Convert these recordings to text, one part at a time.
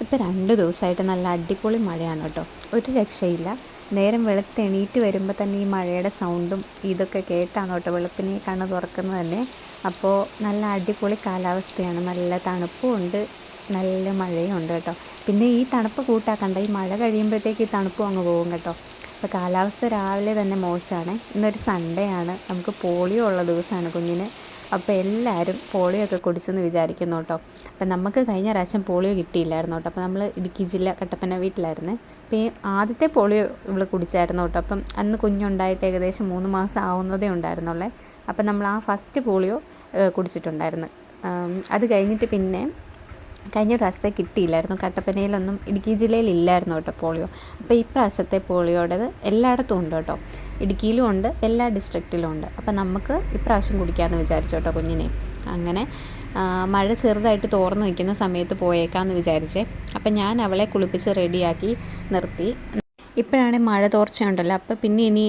ഇപ്പോൾ 2 ദിവസമായിട്ട് നല്ല അടിപൊളി മഴയാണ് കേട്ടോ. ഒരു രക്ഷയില്ല. നേരം വെളുത്ത് എണീറ്റ് വരുമ്പോൾ തന്നെ ഈ മഴയുടെ സൗണ്ടും ഇതൊക്കെ കേട്ടാണ് കേട്ടോ വെളുപ്പിനെ കണ്ണ് തുറക്കുന്നത് തന്നെ. അപ്പോൾ നല്ല അടിപൊളി കാലാവസ്ഥയാണ്. നല്ല തണുപ്പും ഉണ്ട്, നല്ല മഴയും ഉണ്ട് കേട്ടോ. പിന്നെ ഈ തണുപ്പ് കൂട്ടാക്കണ്ട, ഈ മഴ കഴിയുമ്പോഴത്തേക്ക് ഈ തണുപ്പും അങ്ങ് പോകും കേട്ടോ. അപ്പോൾ കാലാവസ്ഥ രാവിലെ തന്നെ മോശമാണ്. ഇന്നൊരു സൺഡേ ആണ്, നമുക്ക് പോളിയോ ഉള്ള ദിവസമാണ് കുഞ്ഞിന്. അപ്പോൾ എല്ലാവരും പോളിയോ ഒക്കെ കുടിച്ചെന്ന് വിചാരിക്കുന്നു കേട്ടോ. അപ്പം നമുക്ക് കഴിഞ്ഞ പ്രാവശ്യം പോളിയോ കിട്ടിയില്ലായിരുന്നു കേട്ടോ. അപ്പോൾ നമ്മൾ ഇടുക്കി ജില്ല കട്ടപ്പന വീട്ടിലായിരുന്നു. അപ്പോൾ ഈ ആദ്യത്തെ പോളിയോ ഇവൾ കുടിച്ചായിരുന്നു കേട്ടോ. അപ്പം അന്ന് കുഞ്ഞുണ്ടായിട്ട് ഏകദേശം 3 മാസം ആവുന്നതേ ഉണ്ടായിരുന്നുള്ളേ. അപ്പം നമ്മൾ ആ ഫസ്റ്റ് പോളിയോ കുടിച്ചിട്ടുണ്ടായിരുന്നു. അത് കഴിഞ്ഞിട്ട് പിന്നെ കഴിഞ്ഞ പ്രാവശ്യത്തെ കിട്ടിയില്ലായിരുന്നു. കട്ടപ്പനയിലൊന്നും ഇടുക്കി ജില്ലയിൽ ഇല്ലായിരുന്നു കേട്ടോ പോളിയോ. അപ്പോൾ ഇപ്രാവശ്യത്തെ പോളിയോടേത് എല്ലായിടത്തും ഉണ്ട് കേട്ടോ. ഇടുക്കിയിലും ഉണ്ട്, എല്ലാ ഡിസ്ട്രിക്റ്റിലും ഉണ്ട്. അപ്പോൾ നമുക്ക് ഇപ്രാവശ്യം കുടിക്കാമെന്ന് വിചാരിച്ചു കേട്ടോ കുഞ്ഞിനെ. അങ്ങനെ മഴ ചെറുതായിട്ട് തോർന്ന് നിൽക്കുന്ന സമയത്ത് പോയേക്കാമെന്ന് വിചാരിച്ചേ. അപ്പം ഞാൻ അവളെ കുളിപ്പിച്ച് റെഡിയാക്കി നിർത്തി. ഇപ്പോഴാണെങ്കിൽ മഴ തോർച്ചയുണ്ടല്ലോ, അപ്പോൾ പിന്നെ ഇനി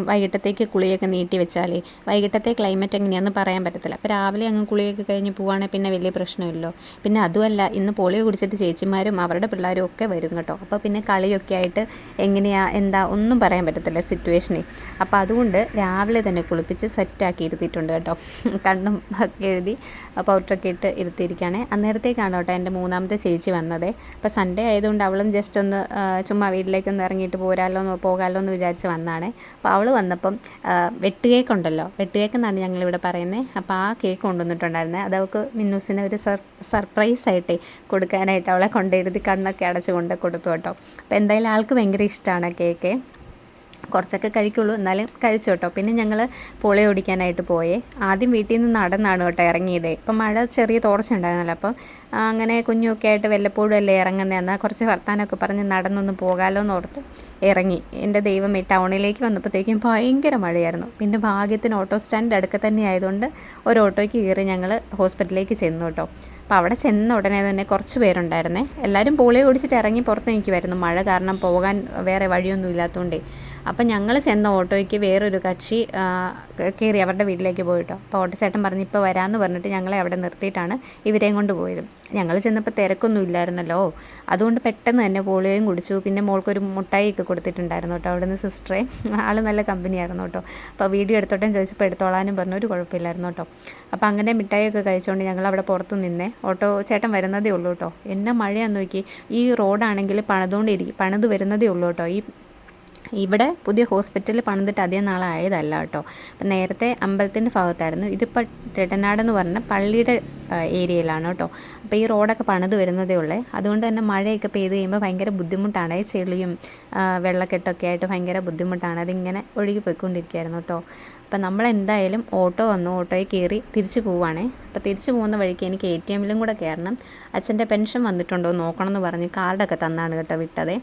വൈകിട്ടത്തേക്ക് കുളിയൊക്കെ നീട്ടി വെച്ചാലേ വൈകിട്ടത്തെ ക്ലൈമറ്റ് എങ്ങനെയാണെന്ന് പറയാൻ പറ്റത്തില്ല. അപ്പോൾ രാവിലെ അങ്ങ് കുളിയൊക്കെ കഴിഞ്ഞ് പോവുകയാണെങ്കിൽ പിന്നെ വലിയ പ്രശ്നമില്ലല്ലോ. പിന്നെ അതുമല്ല, ഇന്ന് പോളിയോ കുടിച്ചിട്ട് ചേച്ചിമാരും അവരുടെ പിള്ളേരും ഒക്കെ വരും കേട്ടോ. അപ്പോൾ പിന്നെ കളിയൊക്കെ ആയിട്ട് എങ്ങനെയാ എന്താ ഒന്നും പറയാൻ പറ്റത്തില്ല സിറ്റുവേഷനെ. അപ്പോൾ അതുകൊണ്ട് രാവിലെ തന്നെ കുളിപ്പിച്ച് സെറ്റാക്കി ഇരുത്തിയിട്ടുണ്ട് കേട്ടോ. കണ്ണും ഒക്കെ എഴുതി പൗഡറൊക്കെ ഇട്ട് ഇരുത്തിയിരിക്കുകയാണ്. അന്നേരത്തേക്കാണ് കേട്ടോ എൻ്റെ 3ാമത്തെ ചേച്ചി വന്നത്. അപ്പോൾ സൺഡേ ആയതുകൊണ്ട് അവളും ജസ്റ്റ് ഒന്ന് ചുമ്മാ വീട്ടിലേക്കൊന്ന് ഇറങ്ങിയിട്ട് പോകാമല്ലോ എന്ന് വിചാരിച്ച് വന്നതാണ്. അപ്പോൾ അവൾ വന്നപ്പം വെട്ട് കേക്ക് ഉണ്ടല്ലോ, വെട്ട് കേക്ക് എന്നാണ് ഞങ്ങളിവിടെ പറയുന്നത്. അപ്പോൾ ആ കേക്ക് കൊണ്ടുവന്നിട്ടുണ്ടായിരുന്നത്. അത് അവൾക്ക് മിന്നൂസിനെ ഒരു സർപ്രൈസായിട്ടേ കൊടുക്കാനായിട്ട് അവളെ കൊണ്ടിരുത്തി കണ്ണൊക്കെ അടച്ച് കൊണ്ട് കൊടുത്തു കേട്ടോ. അപ്പോൾ എന്തായാലും ആൾക്ക് ഭയങ്കര ഇഷ്ടമാണ് കേക്ക്. കുറച്ചൊക്കെ കഴിക്കുള്ളൂ, എന്നാലും കഴിച്ചു കേട്ടോ. പിന്നെ ഞങ്ങൾ പോളിയോ ഓടിക്കാനായിട്ട് പോയേ. ആദ്യം വീട്ടിൽ നിന്ന് നടന്നാണ് കേട്ടോ ഇറങ്ങിയത്. ഇപ്പം മഴ ചെറിയ തോർച്ച ഉണ്ടായിരുന്നല്ലോ. അപ്പം അങ്ങനെ കുഞ്ഞൊക്കെ ആയിട്ട് വല്ലപ്പോഴും അല്ലേ ഇറങ്ങുന്നത്. എന്നാൽ കുറച്ച് വർത്താനമൊക്കെ പറഞ്ഞ് നടന്നൊന്ന് പോകാമല്ലോ എന്ന് ഓർത്ത് ഇറങ്ങി. എൻ്റെ ദൈവമേ, ടൗണിലേക്ക് വന്നപ്പോഴത്തേക്കും ഭയങ്കര മഴയായിരുന്നു. പിന്നെ ഭാഗ്യത്തിന് ഓട്ടോ സ്റ്റാൻഡ് അടുക്ക തന്നെ ആയതുകൊണ്ട് ഒരു ഓട്ടോയ്ക്ക് കയറി ഞങ്ങൾ ഹോസ്പിറ്റലിലേക്ക് ചെന്നു കേട്ടോ. അപ്പോൾ അവിടെ ചെന്ന ഉടനെ തന്നെ കുറച്ച് പേരുണ്ടായിരുന്നേ. എല്ലാവരും പോളിയോ ഓടിച്ചിട്ട് ഇറങ്ങി പുറത്ത് നിൽക്കുമായിരുന്നു, മഴ കാരണം പോകാൻ വേറെ വഴിയൊന്നും ഇല്ലാത്തതുകൊണ്ടേ. അപ്പം ഞങ്ങൾ ചെന്ന ഓട്ടോയ്ക്ക് വേറൊരു കക്ഷി കയറി അവരുടെ വീട്ടിലേക്ക് പോയിട്ടോ. അപ്പോൾ ഓട്ടോച്ചേട്ടൻ പറഞ്ഞ് ഇപ്പോൾ വരാമെന്ന് പറഞ്ഞിട്ട് ഞങ്ങളെ അവിടെ നിർത്തിയിട്ടാണ് ഇവരെയും കൊണ്ട് പോയത്. ഞങ്ങൾ ചെന്നപ്പോൾ തിരക്കൊന്നും ഇല്ലായിരുന്നല്ലോ, അതുകൊണ്ട് പെട്ടെന്ന് തന്നെ പോളിയോയും കുടിച്ചു. പിന്നെ മോൾക്കൊരു മുട്ടായിയൊക്കെ കൊടുത്തിട്ടുണ്ടായിരുന്നു കേട്ടോ അവിടെ നിന്ന് സിസ്റ്ററെ. ആൾ നല്ല കമ്പനിയായിരുന്നു കേട്ടോ. അപ്പോൾ വീഡിയോ എടുത്തോട്ടേം ചോദിച്ചപ്പോൾ എടുത്തോളാനും പറഞ്ഞു, ഒരു കുഴപ്പമില്ലായിരുന്നു കേട്ടോ. അപ്പോൾ അങ്ങനെ മിഠായിയൊക്കെ കഴിച്ചുകൊണ്ട് ഞങ്ങൾ അവിടെ പുറത്ത് നിന്നേ. ഓട്ടോ ചേട്ടൻ വരുന്നതേ ഉള്ളൂ കേട്ടോ. എന്നാ മഴയാന്ന് നോക്കി. ഈ റോഡാണെങ്കിൽ പണിത് വരുന്നതേ ഉള്ളൂ കേട്ടോ. ഇവിടെ പുതിയ ഹോസ്പിറ്റൽ പണിതിട്ട് അധികം നാളായതല്ല കേട്ടോ. അപ്പം നേരത്തെ അമ്പലത്തിൻ്റെ ഭാഗത്തായിരുന്നു. ഇതിപ്പോൾ തെടനാടെന്ന് പറഞ്ഞ പള്ളിയുടെ ഏരിയയിലാണ് കേട്ടോ. അപ്പോൾ ഈ റോഡൊക്കെ പണിത് വരുന്നതേ ഉള്ളേ. അതുകൊണ്ട് തന്നെ മഴയൊക്കെ പെയ്ത് കഴിയുമ്പോൾ ഭയങ്കര ബുദ്ധിമുട്ടാണ്. ചെളിയും വെള്ളക്കെട്ടൊക്കെ ആയിട്ട് ഭയങ്കര ബുദ്ധിമുട്ടാണ്. അതിങ്ങനെ ഒഴുകി പോയിക്കൊണ്ടിരിക്കുകയായിരുന്നു കേട്ടോ. അപ്പം നമ്മളെന്തായാലും ഓട്ടോ വന്നു, ഓട്ടോയിൽ കയറി തിരിച്ച് പോവുകയാണേ. അപ്പോൾ തിരിച്ച് പോകുന്ന വഴിക്ക് എനിക്ക് ATM-ലും കൂടെ കയറണം. അച്ഛൻ്റെ പെൻഷൻ വന്നിട്ടുണ്ടോ നോക്കണം എന്ന് പറഞ്ഞ് കാർഡൊക്കെ തന്നാണ് കേട്ടോ വിട്ടതേ.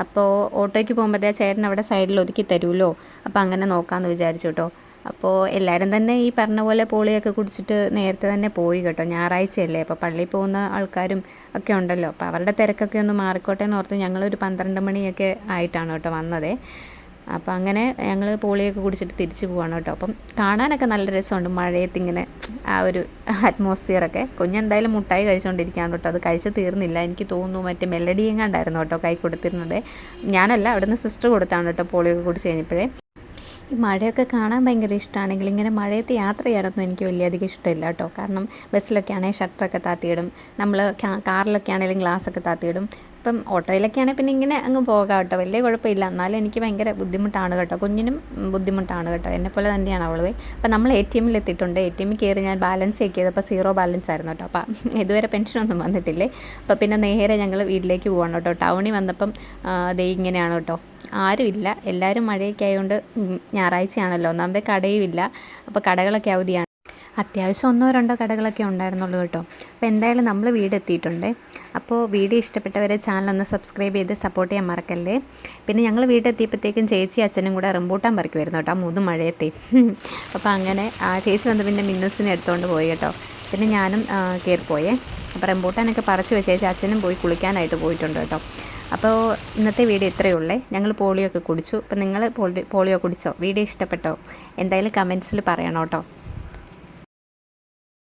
അപ്പോൾ ഓട്ടോയ്ക്ക് പോകുമ്പോഴത്തേ ചേട്ടൻ അവിടെ സൈഡിൽ ഒതുക്കി തരുമല്ലോ, അപ്പോൾ അങ്ങനെ നോക്കാമെന്ന് വിചാരിച്ചു കേട്ടോ. അപ്പോൾ എല്ലാവരും തന്നെ ഈ പറഞ്ഞ പോലെ പോളിയൊക്കെ കുടിച്ചിട്ട് നേരത്തെ തന്നെ പോയി കേട്ടോ. ഞായറാഴ്ചയല്ലേ, അപ്പോൾ പള്ളിയിൽ പോകുന്ന ആൾക്കാരും ഒക്കെ ഉണ്ടല്ലോ. അപ്പോൾ അവരുടെ തിരക്കൊക്കെ ഒന്ന് മാറിക്കോട്ടെ എന്ന് ഓർത്ത് ഞങ്ങളൊരു 12 മണിയൊക്കെ ആയിട്ടാണ് കേട്ടോ വന്നതേ. അപ്പോൾ അങ്ങനെ ഞങ്ങൾ പോളിയൊക്കെ കുടിച്ചിട്ട് തിരിച്ച് പോവാണ് കേട്ടോ. അപ്പം കാണാനൊക്കെ നല്ല രസമുണ്ട് മഴയത്തിങ്ങനെ ആ ഒരു അറ്റ്മോസ്ഫിയറൊക്കെ. കുഞ്ഞെന്തായാലും മുട്ടായി കഴിച്ചുകൊണ്ടിരിക്കുകയാണ് കേട്ടോ. അത് കഴിച്ച് തീർന്നില്ല. എനിക്ക് തോന്നുന്നു മറ്റേ മെലഡിയും കണ്ടായിരുന്നു കേട്ടോ കൈ കൊടുത്തിരുന്നത്. ഞാനല്ല, അവിടുന്ന് സിസ്റ്റർ കൊടുത്താണ് കേട്ടോ പോളിയൊക്കെ കുടിച്ച് കഴിഞ്ഞപ്പോഴേ. ഈ മഴയൊക്കെ കാണാൻ ഭയങ്കര ഇഷ്ടമാണെങ്കിൽ ഇങ്ങനെ മഴയത്ത് യാത്ര ചെയ്യാനൊന്നും എനിക്ക് വലിയധികം ഇഷ്ടമില്ല കേട്ടോ. കാരണം ബസ്സിലൊക്കെ ആണെങ്കിൽ ഷട്ടറൊക്കെ താത്തിയിടും, നമ്മൾ കാറിലൊക്കെ ആണെങ്കിലും ഗ്ലാസ്സൊക്കെ താത്തിയിടും. ഇപ്പം ഓട്ടോയിലൊക്കെ ആണെങ്കിൽ പിന്നെ ഇങ്ങനെ അങ്ങ് പോകാം കേട്ടോ, വലിയ കുഴപ്പമില്ല. എന്നാലും എനിക്ക് ഭയങ്കര ബുദ്ധിമുട്ടാണ് കേട്ടോ, കുഞ്ഞിനും ബുദ്ധിമുട്ടാണ് കേട്ടോ, എന്നെപ്പോലെ തന്നെയാണ് അവളെ. അപ്പം നമ്മൾ ATM-ൽ എത്തിയിട്ടുണ്ട്. ATM-ൽ കയറി ഞാൻ ബാലൻസ് ചെക്ക് ചെയ്തപ്പോൾ 0 ബാലൻസ് ആയിരുന്നു കേട്ടോ. അപ്പം ഇതുവരെ പെൻഷനൊന്നും വന്നിട്ടില്ലേ. അപ്പോൾ പിന്നെ നേരെ ഞങ്ങൾ വീട്ടിലേക്ക് പോവാണ് കേട്ടോ. ടൗണിൽ വന്നപ്പം ദേ ഇങ്ങനെയാണ് കേട്ടോ, ആരുമില്ല. എല്ലാവരും മഴയൊക്കെ ആയതുകൊണ്ട് ഞായറാഴ്ചയാണല്ലോ, ഒന്നാമത്തെ കടയും ഇല്ല. അപ്പോൾ കടകളൊക്കെ അവധിയാണ്. അത്യാവശ്യം 1-2 കടകളൊക്കെ ഉണ്ടായിരുന്നുള്ളൂ കേട്ടോ. അപ്പോൾ എന്തായാലും നമ്മൾ വീടെത്തിയിട്ടുണ്ട്. അപ്പോൾ വീഡിയോ ഇഷ്ടപ്പെട്ടവരെ ചാനലൊന്ന് സബ്സ്ക്രൈബ് ചെയ്ത് സപ്പോർട്ട് ചെയ്യാൻ മറക്കല്ലേ. പിന്നെ ഞങ്ങൾ വീടെത്തിയപ്പോഴത്തേക്കും ചേച്ചി അച്ഛനും കൂടെ റംബൂട്ടാൻ പറിക്കുമായിരുന്നു കേട്ടോ, മുതു മഴയത്തെ. അപ്പോൾ അങ്ങനെ ചേച്ചി വന്ന് പിന്നെ മിന്നൂസിനെ എടുത്തുകൊണ്ട് പോയി കേട്ടോ. പിന്നെ ഞാനും കയറിപ്പോയേ. അപ്പോൾ റംബൂട്ടാനൊക്കെ പറിച്ച് വെച്ചേച്ച് അച്ഛനും പോയി കുളിക്കാനായിട്ട് പോയിട്ടുണ്ട് കേട്ടോ. അപ്പോൾ ഇന്നത്തെ വീഡിയോ ഇത്രയേ ഉള്ളേ. ഞങ്ങൾ പോളിയോ ഒക്കെ കുടിച്ചു. അപ്പോൾ നിങ്ങൾ പോളിയോ കുടിച്ചോ? വീഡിയോ ഇഷ്ടപ്പെട്ടോ? എന്തായാലും കമൻസിൽ പറയണം കേട്ടോ.